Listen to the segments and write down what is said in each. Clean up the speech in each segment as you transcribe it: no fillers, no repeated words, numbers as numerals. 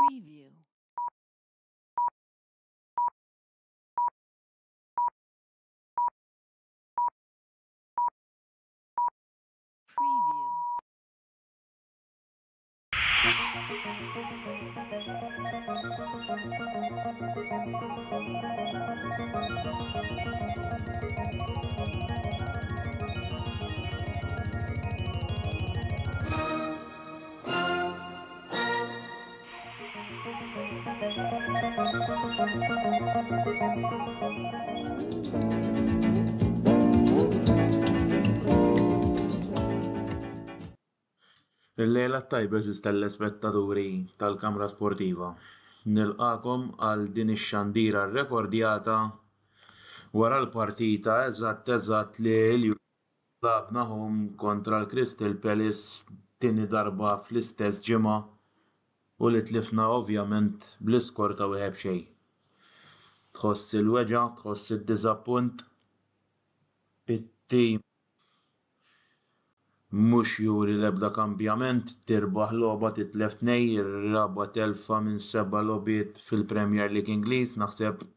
Preview. Preview. Il-lejla tajba tal-spettaturi tal-Kamra Sportiva. Nilqakom għal din ix-xandira rrekordjata wara l-partita eżatt li l-labnahom kontra l-Crystal Palace tieni darba fl-istess ġimgħa u li tlifna ovvjament bl-iskor ta' wieħed xejn. Tħoss il-weġa', tħoss id-diżappunt, it-tim mhux juri l-ebda kambjament, tirbaħ logħba titlef tnejn, ir-raba' telfa minn 7 logħbiet fil-Premier League Ingliż, naħseb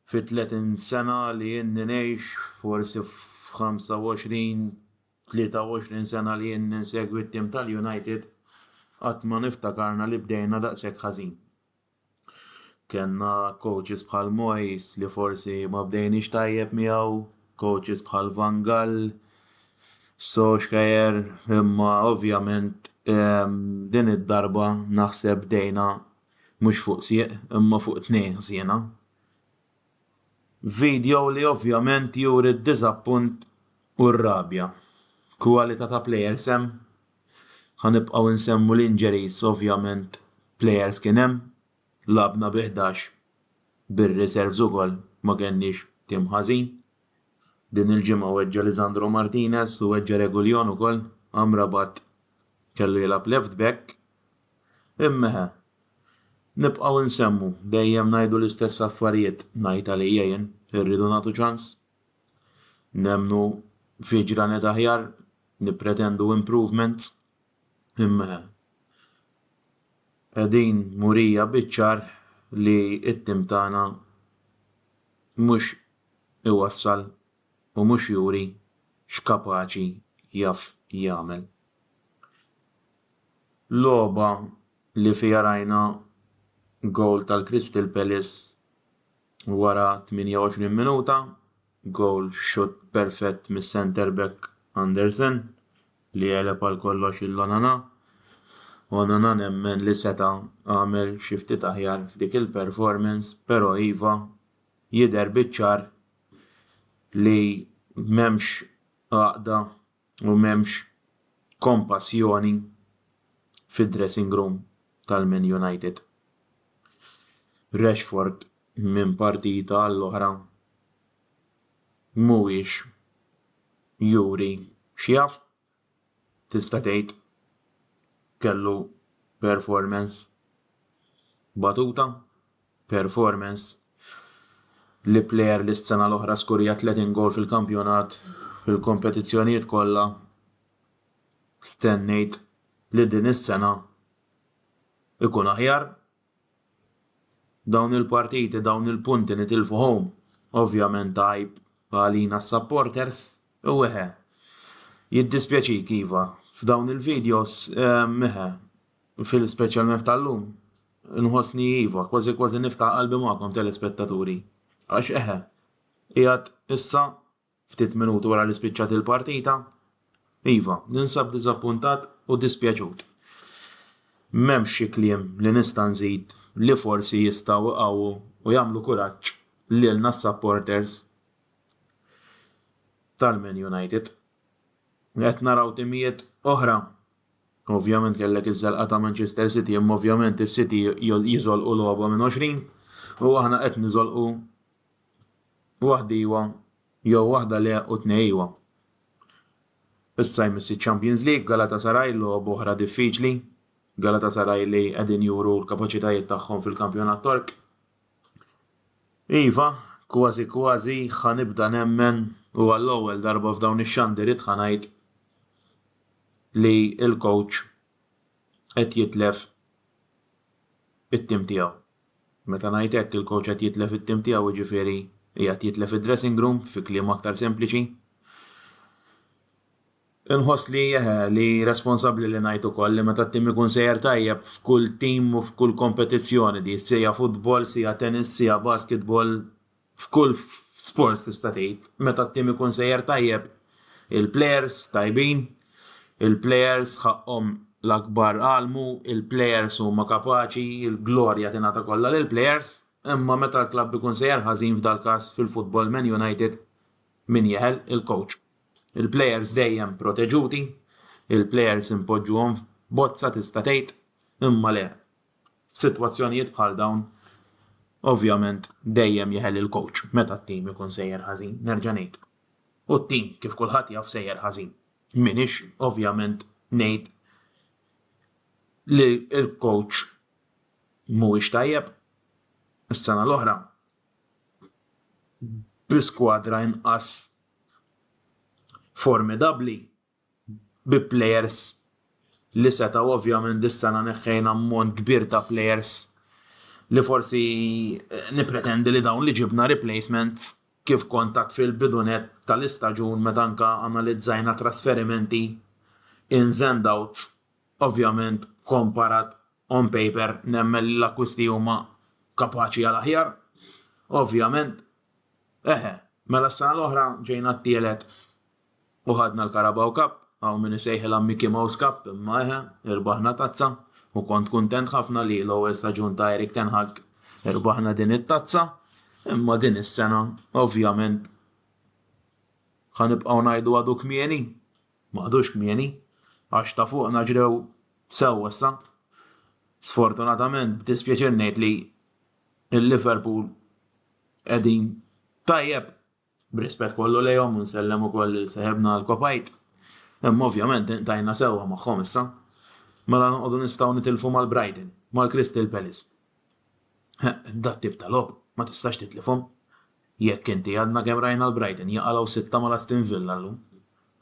fi 30 sena li inni ngħix, forsi f'25 23 sena li inni nsegwi t-tim tal-United qatt ma niftakarna li bdejna daqshekk ħażin. Kenna coaches bħal Moyes li forsi ma bdejniex tajjeb miegħu, coaches bħal Van Gaal, Solskjaer, imma ovvjament din id-darba naħseb bdejna mhux fuq sieq imma fuq tnejn ħsiena. Video li ovvjament juri d-diżappunt u r-rabja. Kwalità ta' players hemm, ħanibqgħu nsemmu l-injuries ovvjament players kien hemm, labna bi 11 bir-reserves ukoll ma kenniex tim ħażin. Din il-ġimgħa weġġa' Lisandro Martinez u weġġa' Reguilón ukoll, Amrabat kellu jilgħab left back. Imma nibqgħu nsemmu dejjem ngħidu l-istess affarijiet ngħid għalija jien irridu nagħtu ċans. Nemmnu fi ġranet aħjar, nippretendu improvements. Imma qegħdin murija biċ-ċar li t-tim tagħna mhux iwassal u mhux juri x'kapaċi jaf jagħmel. Logħba li fiha rajna gowl tal-Crystal Palace wara 28 minuta, gowl shot perfett mis-center back Andersen li għeleb għal kollox il-Onana. Onana nemmen li seta għamel xi ftit aħjar f'dik il-performance, però iva jidher biċ-ċar li m'hemmx għaqda u m'hemmx kompassjoni fid-dressing room tal-Man United. Rashford minn partita għall-oħra mhuwiex juri x'jaf, tista' tgħid kellu performance batuta, performance li plejer li s-sena l-oħra skurja 30 gol fil-kampjonat fil-kompetizzjonijiet kollha. Stennejt li din is-sena ikun aħjar. Dawn il-partiti, dawn il-punti nitilfuhom ovvjament għajb għalina s-supporters u jiddispjaċik iva f'dawn il-videos fil-special tal-lum nħossni iva kważi niftaħ qalbi magħkom telespettaturi. Għax qiegħed issa ftit minuti wara li spiċċat il-partita, iva, ninsab diżappuntat u dispjaċut. M'hemmx xi kliem li nista' nżid li forsi jistgħu iqawwu u jagħmlu kuraġġ lilna s-supporters tal-Man United. Qed naraw timijiet oħra. Ovvjament kellek iż-żelqa ta' Manchester City, imma ovvjament is-City jiżolqu logħba minn 20 u aħna qed niżolqu waħdiwa jew waħda le u tnejwa. Issa jmissi Champions League, Galatasaray logħba oħra diffiċli, Galatasaray li qegħdin juru l-kapaċitajiet tagħhom fil-kampjonat Tork. Iva, kważi ħanibda nemmen u għall-ewwel darba f'dawn ix-xandiriet ħanajt li l-coach qed jitlef it-tim tiegħu. Meta ngħid hekk il-coach qed jitlef it-tim tiegħu jiġifieri qiegħed jitlef id-dressing room fi kliem aktar sempliċi. Inħoss li responsabbli li ngħid ukoll li meta t-tim ikun sejjer tajjeb f'kull tim u f'kull kompetizzjoni di sejja futbol, sejja tennis, sejja basketball, f'kull sports tista' tgħid, meta t-tim ikun sejjer tajjeb il-plejers tajbin, il-plejers ħaqhom l-akbar għalmu, il-plejers huma kapaċi, il-glorja tingħata kollha lill-plejers, imma meta l-klabb ikun sejjer ħażin f'dal-każ fil-futbol Man United min jeħel il-coach. Il-plejers dejjem proteġuti, il-plejers impoġġuhom f'bozza tista' tgħid, imma le. F'sitwazzjonijiet bħal dawn, ovvjament dejjem jeħel il-coach meta t-tim ikun sejjer ħażin, nerġa' ngħid. U t-tim kif kulħadd jaf sejjer ħażin. Minix ovvjament ngħid li il-coach mhuwiex tajjeb. Is-sena l-oħra bi-skwadra inqas formidabbli bi plejers li setgħu ovvjament dis-sena neħħejna ammont kbir ta' plejers li forsi nippretendi li dawn li ġibna replacements kif kontat fil-bidunet tal-istaġun meta anke analizzajna trasferimenti ins and outs, ovvjament komparat on paper nemmen li l-akkwisti huma kapaċi għal aħjar. Ovvjament, mela s-sena l-oħra ġejna t-tielet u ħadna l-Carabao Cup, għaw min isejħilha Mickey Mouse Cup, imma irbaħna tazza u kont kuntent ħafna li l-ewwel staġun ta' Erik ten Hag irbaħna din it-tazza, imma din is-sena ovvjament ħanibqgħu ngħidu għadu kmieni, m'għadux kmieni, għax ta' fuqna ġrew sewwa issa. Sfortunatament dispjaċir ngħid li il-Liverpool qegħdin tajjeb b'rispett kollu lejhom u nsellem ukoll il seħebna l-Kopajt. Imma ovvjament tajna sewwa magħhom issa. Mela noqogħdu nistgħu nitilfu mal-Brighton, mal-Crystal Palace. Dat tip ta' logħob ma tistax titlifhom. Jekk inti għadna kemm rajna l-Brighton jaqalgħu sitta mal-Aston Villa llum.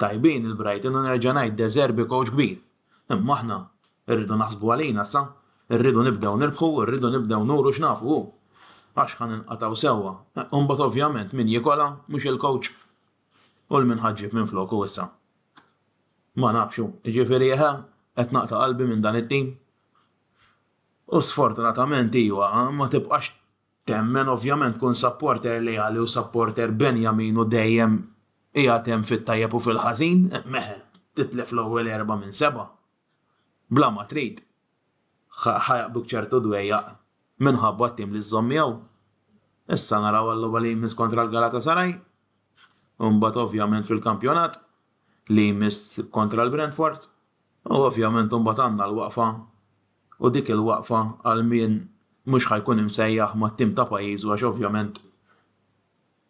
Tajbin il-Brighton u nerġa' ngħid De Zerbi coach kbir. Imma aħna rridu naħsbu għalina sa, rridu nibdew nirbħu, rridu nibdew nuru x'nafu. Għax ħan inqataw sewwa. Imbagħad ovvjament min jikola mhux il-coach u l-minħaġġib minn floku issa. Ma nafxu, jiġifieri qed naqta' qalbi minn dan it-tim. U sfortunatament iwa ma tibqax temmen ovvjament kun supporter lejali u supporter Benjamin u dejjem qiegħed hemm fit-tajjeb u fil-ħażin, titlef l-ewwel 4 minn 7. Bla ma trid. Ħajaqbuk ċertu dwejjaq minħabba t-tim li żżomm miegħu. Issa naraw għall-logħba li jmiss kontra l-Galatasaray, u mbagħad ovvjament fil-kampjonat li jmiss kontra l-Brentford, u ovvjament mbagħad għandna l-waqfa u dik il-waqfa għal min mhux ħajkun imsejjaħ mat-tim ta' pajjiżu għax ovvjament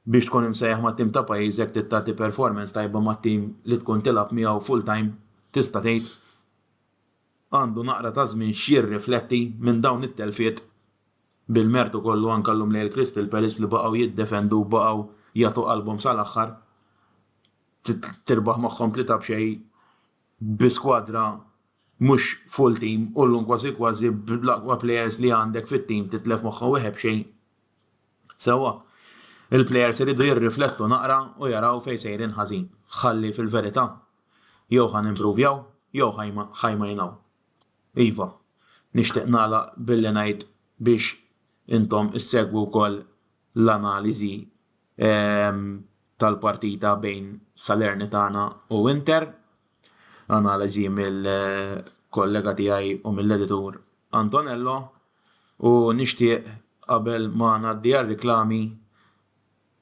biex tkun imsejjaħ mat-tim ta' pajjiżek tagħti performance tajba mat-tim li tkun tilab miegħu full time tista' tgħid għandu naqra ta' żmien x'jirrifletti minn dawn it-telfiet bil-mertu kollu anke llum lejn Crystal Palace li baqgħu jiddefendu baqgħu jagħtu qalbhom sal-aħħar. Tirbaħ magħhom 3 b'xejn bi skwadra mhux full team u llum kważi bl-aqwa players li għandek fit-tim titlef magħhom wieħed b'xejn. Sewwa, il-players iridu jirriflettu naqra u jaraw fejn sejrin ħażin. Ħalli fil-verità jew ħanimprovjaw jew ħajmajnaw. Iva, nixtieq nagħlaq billi ngħid biex intom issegwu wkoll l-analiżi tal-partita bejn Salernitana u Inter, analiżi mill-kollega tiegħi u mill-editur Antonello, u nixtieq qabel ma ngħaddi għar-riklami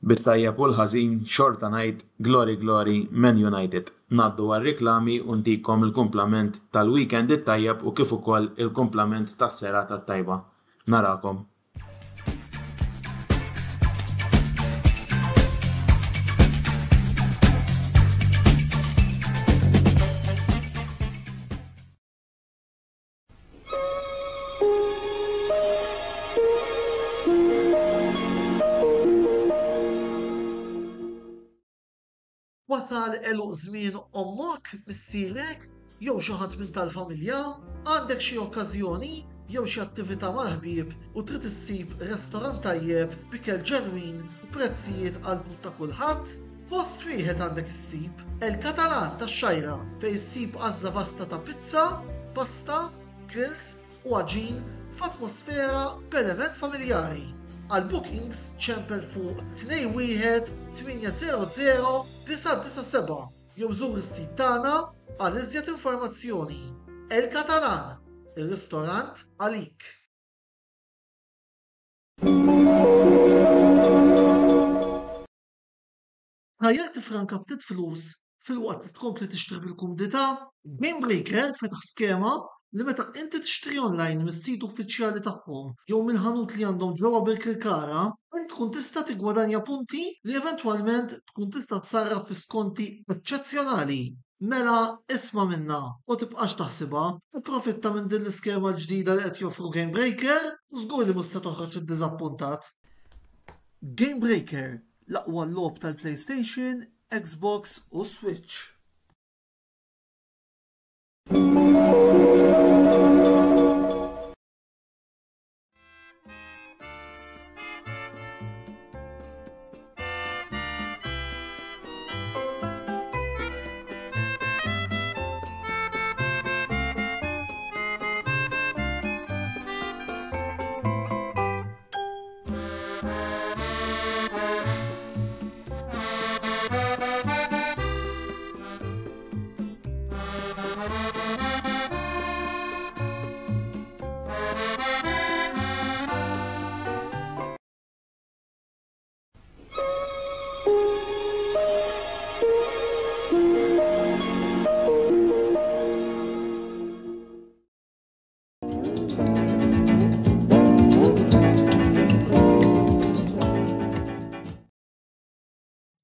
bit-tajjeb u l-ħażin xorta ngħid glory glory Man United. Ngħaddu għar-riklami u ntikom il-kumplament tal-weekend it-tajjeb u kif ukoll il-kumplament tas-serata tajba. Narakom. Wasal eluq żmien ommok, missierek, jew xi ħadd minn tal-familja, għandek xi okkażjoni jew xi attività mal-ħbieb u trid issib restorant tajjeb b'ikel ġenwin u prezzijiet qalbu ta' kulħadd? Post wieħed għandek issib El Catalan tax-Xajra fejn issib għażla vasta ta' pizza, pasta, grills u għaġin f'atmosfera b'element familjari. Għal bookings ċempel fuq 21 800 jew żur is-sit tagħna għal iżjed informazzjoni. El Catalan, ir-ristorant għalik. Ħajja tifranka ftit flus fil-waqt li tkompli tixtri bil-kumdità, Gamebreaker fetaħ skema li meta inti tixtri online mis-sit uffiċjali tagħhom jew mill-ħanut li għandhom ġewwa bil-Kirkara, int tkun tista' tiggwadanja punti li eventwalment tkun tista' tsarraf fi skonti eċċezzjonali. Mela isma' minnha u tibqax taħsibha, tipprofitta minn din l-iskema l-ġdida li qed joffru Gamebreaker u żgur li mhux se toħroġ iddiżappuntat. Gamebreaker, l-aqwa logħob tal-PlayStation, Xbox u Switch.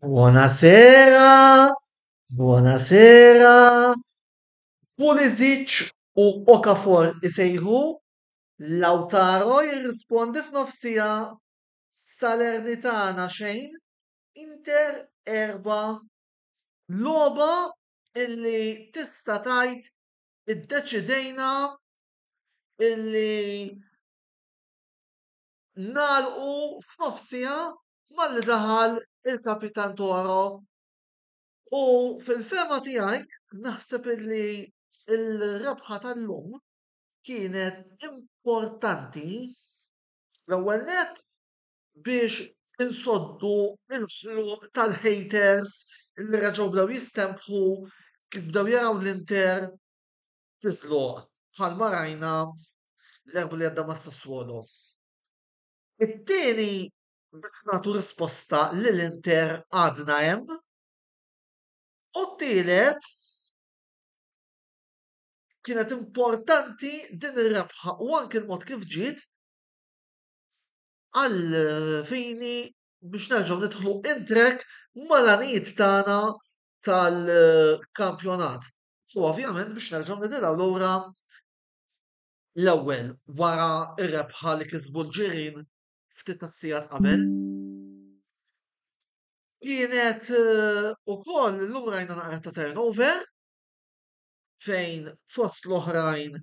Buonasera, buonasera. Pulisic u Okafor isejħu, Lautaro jirrispondi f'nofsija, Salernitana xejn, Inter 4, logħba illi tista' tgħid iddeċidejna illi nagħlqu f'nofsija malli daħal il-Kapitan Toro. U fil-fema tiegħi naħseb illi il-rebħa tal-lum kienet importanti l-ewwel nett biex insoddu il-ħluq tal-haters illi raġgħu bdew jistempħu kif bdew jaraw l-Inter tisluq bħalma rajna l-erba li għadda ma' Sassuolo. It-tieni biex nagħtu risposta lill-Inter għadna hemm. U t-tielet kienet importanti din ir-rebħa u anke l-mod kif ġiet għal fini biex nerġgħu nidħlu intrek mal-għanijiet tagħna tal-kampjonat. U ovvjament biex nerġgħu nitilgħu lura l-ewwel wara r-rebħa li kisbu l-ġirien ftit tas-sigħat qabel. Kienet ukoll llum rajna naqra ta' turnover fejn fost l-oħrajn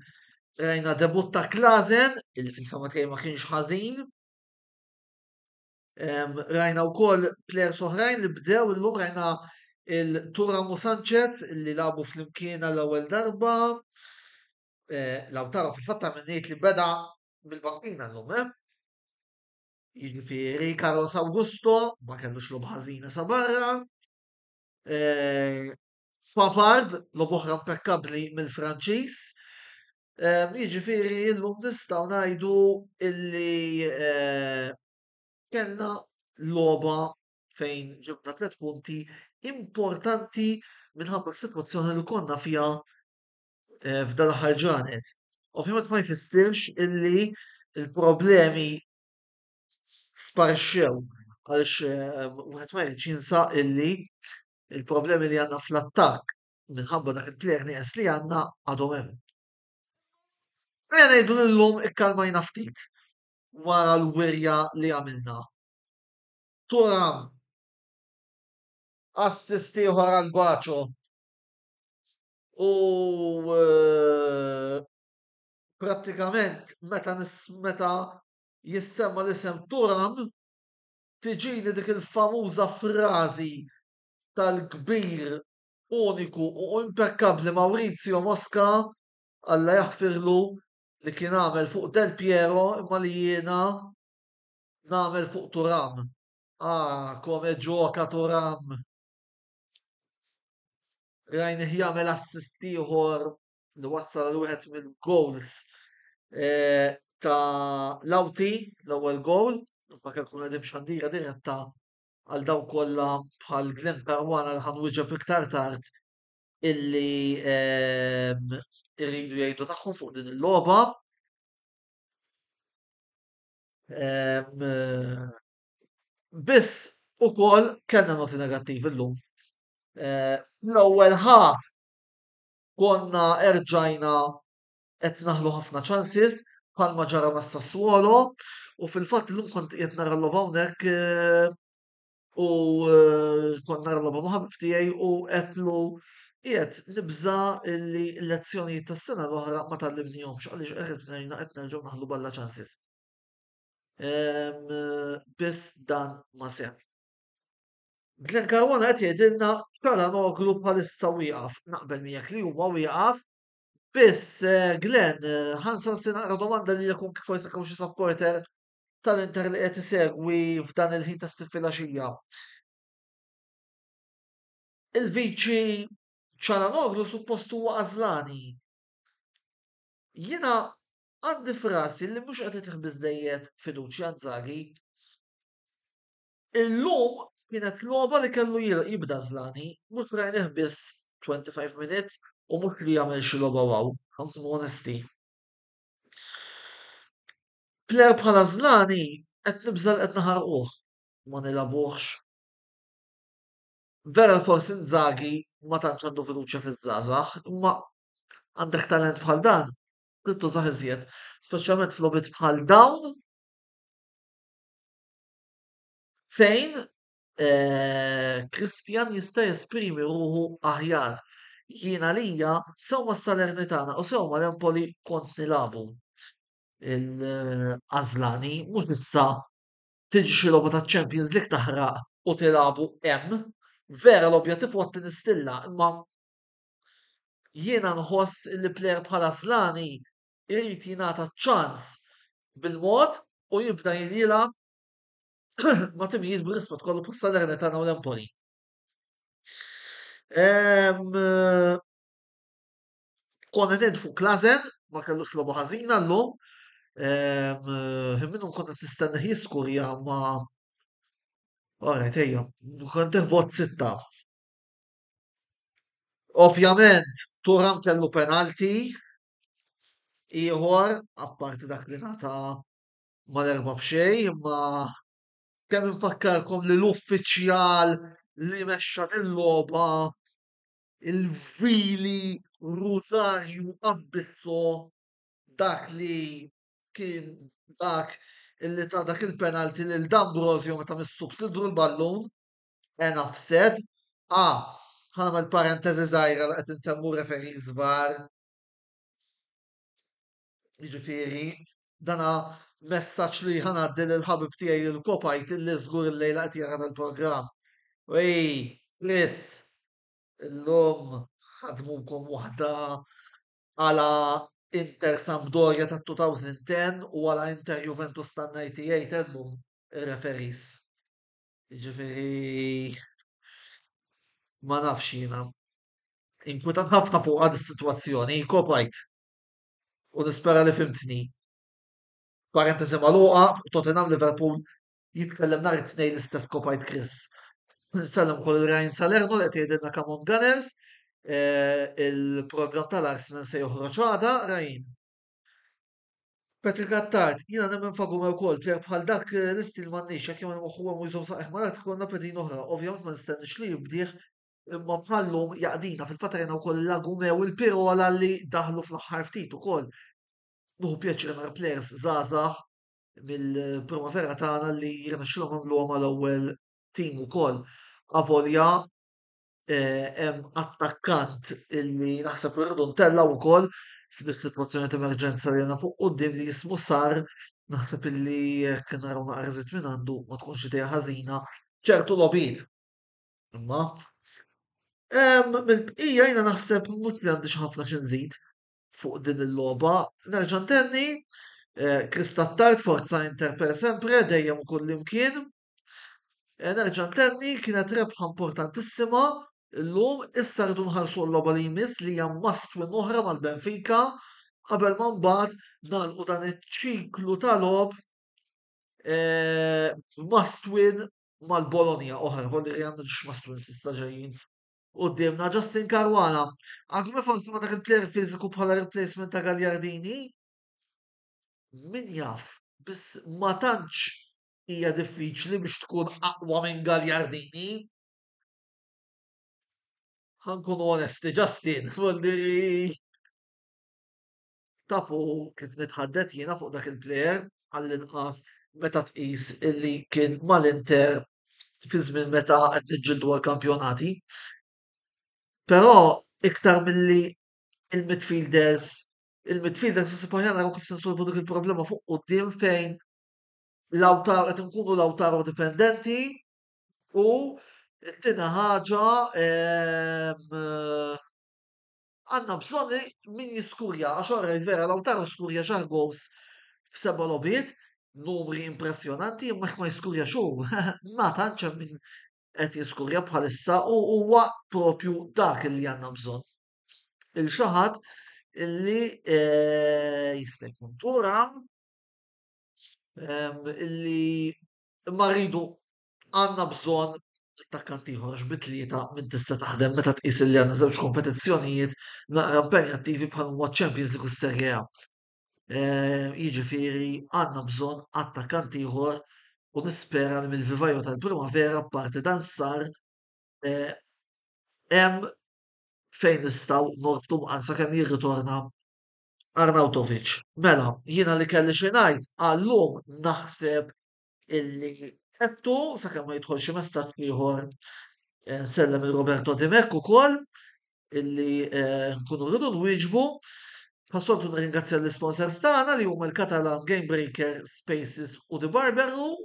rajna debut ta' Klaasen illi fil-fema tiegħi ma kienx ħażin. Rajna wkoll plejers oħrajn li bdew illum rajna il-Turamo Sanchez illi labu flimkien l-ewwel darba. Lautaro fil-fatt minnejt li beda bil-bankina llum, Jiġifieri Carlos Augusto ma kellux logħba ħażina sa barra. Pavard logħba oħra impeccabbli mill-Franċiż. Jiġifieri llum nistgħu ngħidu illi kellna logħba fejn ġibna 3 punti importanti minħabba s-sitwazzjoni li konna fiha f'dan l-aħħar ġranet. Ovvjament ma jfissirx illi il-problemi sparxxew għaliex wieħed ma jridx jinsaq illi il-problemi li għandna fl-attakk minħabba dak il-plejer nieqes li għandna għadhom hemm. Ejja ngħidu llum ikkalmajna ftit wara l-wirja li għamilna. Thuram assist ieħor għal Baċo u Prattikament meta jissemma l-isem Turam tiġini dik il-famuża frażi tal-kbir uniku u impeccabli Maurizio Mosca Alla jaħfirlu li kien għamel fuq Del Piero imma li jiena nagħmel fuq Turam. Ah, come gioca Turam. Rajni jagħmel assist ieħor li wassal għal wieħed mill-goals ta' Lauti, l-ewwel goal, fakar kun qegħdin xandira diretta għal daw kollha bħal Glenn Parwana li ħanwieġeb iktar tard illi irridu jgħidu tagħhom fuq din il-logħba. Biss ukoll kellna noti negattivi llum. Fl-ewwel half konna erġajna qed naħlu ħafna chances bħalma ġara mas Sassuolo u fil-fatt illum kont qiegħed nara l-logħba hawnhekk u kont nara l-logħba ma' ħabib tiegħi u qedlu qiegħed nibża li l-lezzjonijiet tas-sena l-oħra ma tallimnihomx għaliex qed nerġgħu naħlu balla chances. Biss dan ma seħħ. Glenn Karwana qed jgħidilna Çalhanoğlu bħalissa wieqaf. Naqbel miegħek li huwa wieqaf, biss Glenn ħansaqsi naqra domanda lilek jkun kif forsi hawn xi supporter tal-Inter li qed isegwi f'dan il-ħin tas-siffilaxija. Il-viċi Çalhanoğlu suppost huwa għażlani. Jiena għandi frasi li mhux qed itih biżżejjed fiduċja Inzaghi. Illum kienet logħba li kellu jibda Żlani, mhux rajnih biss 25 minutes u mhux li jagħmel xi logħba waw, ħankunu onesti. Plejer bħala Żlani qed nibża li qed naħarquh, ma nilagħbuhx. Vera forsi Inzaghi ma tantx għandu fiduċja fiż-żgħażagħ, imma għandek talent bħal dan, trid tużah iżjed, speċjalment f'logħbiet bħal dawn fejn Christian jista' jesprimi ruħu aħjar. Jiena għalija sewwa s-Salernitana u sewwa l-Empoli kont nilagħbu il-għażlani mhux issa tiġi xi logħba taċ-Champions League taħraq u tilagħbu hemm. Vera l-objettiv huwa tinistilla, imma jiena nħoss li plejer bħala Żlani irid jingħata ċans bil-mod u jibda jilgħab ma timijiet b'rispett kollu bħas-Salernitana u l-Empoli. Konna ngħidu fuq Klaasen ma kellux logħba ħażina llum. Minnhom kont qed nistenneh jiskurja ma alright ejja, kont vot 6. Ovvjament Turam kellu penalti ieħor apparti dak li ngħata mal-erba' b'xejn, imma kemm infakkarkom li l-uffiċjal li mexxa il-logħba il-Vili Rosario Abbisso dak li kien dak illi ta' dak il-penalti lil D'Ambrosio meta missu b'sidru l-ballun enough said. Ħanagħmel parentesi żgħira li qed insemmu referi żgħar. Jiġifieri dana messaġġ li ħanaddi lil ħabib tiegħi il-Kopajt illi żgur illejla qed jara il-programm. Ej, Chris, illum ħadmukom waħda għala Inter Sampdoria ta' 2010 u għala Inter Juventus ta' 98 illum ir-referis. Jiġifieri ma nafx jiena. Inkwetat ħafna fuq għad is-sitwazzjoni, Kopajt. U nispera li fimtni. Parentesi magħluqa fuq Tottenham Liverpool jitkellem nhar it-tnejn l-istess Kopajt Chris. Nsellem ukoll il-Ryan Salerno li qed jgħidilna Come on Gunners. Il-programm tal-Arsenal se joħroġ għada Ryan. Patrick Attard, jiena nemmen fagum wkoll plejer bħal dak l-istil m'għandniex jekk jagħmel moħħu hemm u jżomm saqajh marat ikollna pedin oħra. Ovvjament ma nistennix li jibdih imma bħallum jaqdina fil-fatt rajna wkoll il-Lagumew il-Pirola li daħlu fl-aħħar ftit ukoll. Nuħu pjaċir nara plejers żgħażagħ mill-primavera tagħna li jirnexxilhom għamluhom mal-ewwel tim ukoll. Avolja hemm attakkant illi naħseb irridu ntella wkoll f'dis sitwazzjoni ta' emerġenza li għandna fuq quddiem li jismu Sar, naħseb illi jekk naraw naqra żied minn għandu ma tkunx idea ħażina ċertu logħbiet. Imma mill-bqija jiena naħseb mhux li għandi xi ħafna xi nżid fuq din il-logħba. Nerġa' ntenni, Krista Tard Forza Inter per sempre dejjem u kullimkien. Nerġa' ntenni kienet rebħa importantissima llum issa rridu nħarsu l-logħba li jmiss li hija must win oħra mal-Benfica qabel ma mbagħad nagħlqu dan iċ-ċiklu ta' logħob must win mal-Bologna oħra, volli għandna must win s'issa ġejjin. Qudiemna Justin Caruana. Anke forsi ma dak il-plejer fiżiku bħala replacement ta' Gagliardini? Min jaf, biss ma tantx hija diffiċli biex tkun aqwa minn Gagliardini. Ħankunu onesti, Justin, volli tafu kif nitħaddet jiena fuq dak il-plejer għall-inqas meta tqis illi kien mal-Inter fi żmien meta qed niġġieldu għall-kampjonati. Però iktar milli il-midfielders isipaw naraw kif se nsolvu dik il-problema fuq quddiem fejn Lautaro qed inkunu Lautaro dipendenti u t-tieni ħaġa għandna bżonn min jiskurja għax orajt vera Lautaro skurja xar gols f'seba' logħbiet, numri impressjonanti imma ma jiskurja xu. Ma tantx hemm min qed jiskurja bħalissa u huwa propju dak li għandna bżonn. Il-xi ħadd illi jista' jkun Thuram illi imma rridu għandna bżonn attakkant ieħor x'bitlieta min tista' taħdem meta tqis illi għandna żewġ kompetizzjonijiet naqra impenjattivi bħal huwa Champions League u Serie A. Jiġifieri għandna bżonn attakkant ieħor u nispera li mill-vivajo tal-primavera apparti dan sar hemm fejn nistgħu norbtu ansa kemm jirritorna Arnautovic. Mela, jiena li kelli xi ngħid għallum naħseb illi qedtu sakemm ma jidħol xi messaġġ ieħor nsellem il-Roberto Dimek ukoll illi nkunu rridu nwieġbu. Passoltu nirringrazzja l-sponsors tagħna li huma l-Catalan Game Breaker, Spaces u The Barber Room.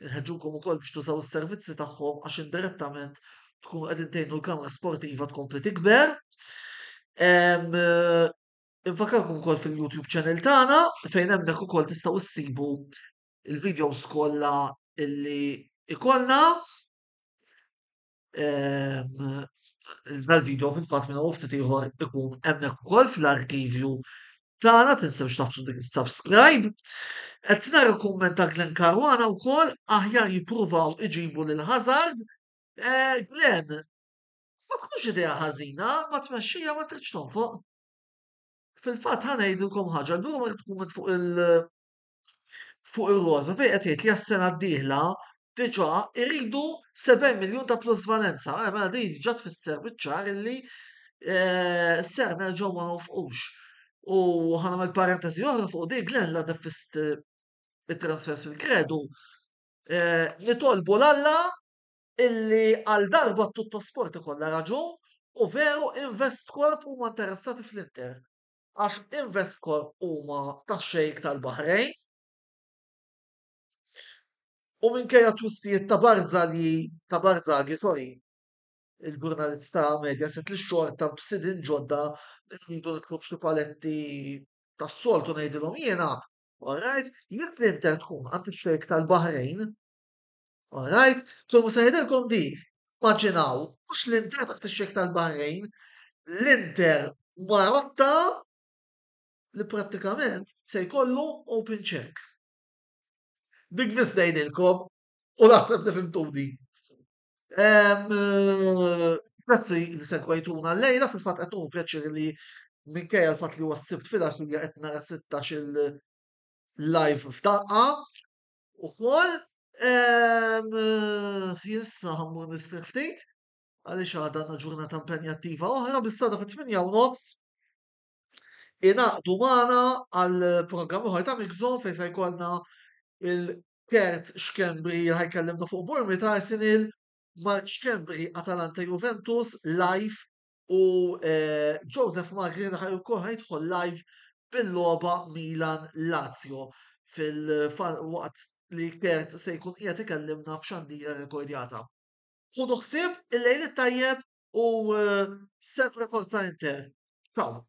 Nħeġġukom ukoll biex tużaw is-servizzi tagħhom għax indirettament tkunu qegħdin tgħinu l-kamra sportiva tkompli tikber. Infakarkom ukoll fil-YouTube channel tagħna fejn hemmhekk ukoll tistgħu issibu il-videos kollha illi ikollna. Dal-video fil-fatt minn ftit ieħor ikun hemmhekk ukoll fl-arkivju tagħna tinsewx tafsu dik is-subscribe. Qed nara kumment ta' Glenn Caruana wkoll aħjar jippruvaw iġibu lil Hazard. Glenn, ma tkunx idea ħażina, ma tmexxija ma tridx tonfoq. Fil-fatt ħanejdilkom ħaġa llum qed tkun fuq ir-roża fejn qed jgħid li għas-sena d-dieħla diġà iridu 7 miljun ta' plusvalenza. Mela din diġà tfisser biċ-ċar illi ser nerġgħu ma nofqux. U ħanagħmel parentesi oħra fuq dik Glenn la defist it-transfers fil-kredu. Nitolbu l-Alla illi għal darba t-tuttosport ikollha raġun u veru Investcorp huma interessati fl-Inter. Għax Investcorp huma tax-xejk tal-Baħrejn u minkejja twissijiet ta' Barzaghi, sorry, il-ġurnalista Mediaset li xorta b'sidin ġodda rridu nitlu f'xi paletti tas-soltu ngħidilhom jiena, alright, jekk l-Inter tkun għand ix-xejk tal-Baħrejn, alright, tkun se ngħidilkom dik, immaġinaw, mhux l-Inter għand ix-xejk tal-Baħrejn, l-Inter Marotta li prattikament se jkollu open check. Dik biss ngħidilkom u naħseb li fimtuni. Grazzi li segwejtuna l-lejla fil-fatt qed nieħu pjaċir li minkejja l-fatt li huwa s-sibt filgħaxija qed nara 16 il-live f'daqqa ukoll. Issa ħammur nistrih ftit għaliex għadha għandna ġurnata impenjattiva oħra bis-sada fit-8:30 ingħaqdu magħna għall-programm oħra ta' Mixzone fejn se jkollna il-Kert Xkembri ħajkellimna fuq Bournemouth Arsenal, Mark Xkembri Atalanta Juventus live u Joseph Magri ukoll ħajidħol live bil-logħba Milan Lazio waqt li Kert se jkun qiegħed ikellimna f'xandira rekordjata. Ħudu ħsieb il-lejl it-tajjeb u sempre Forza Inter. Ciao.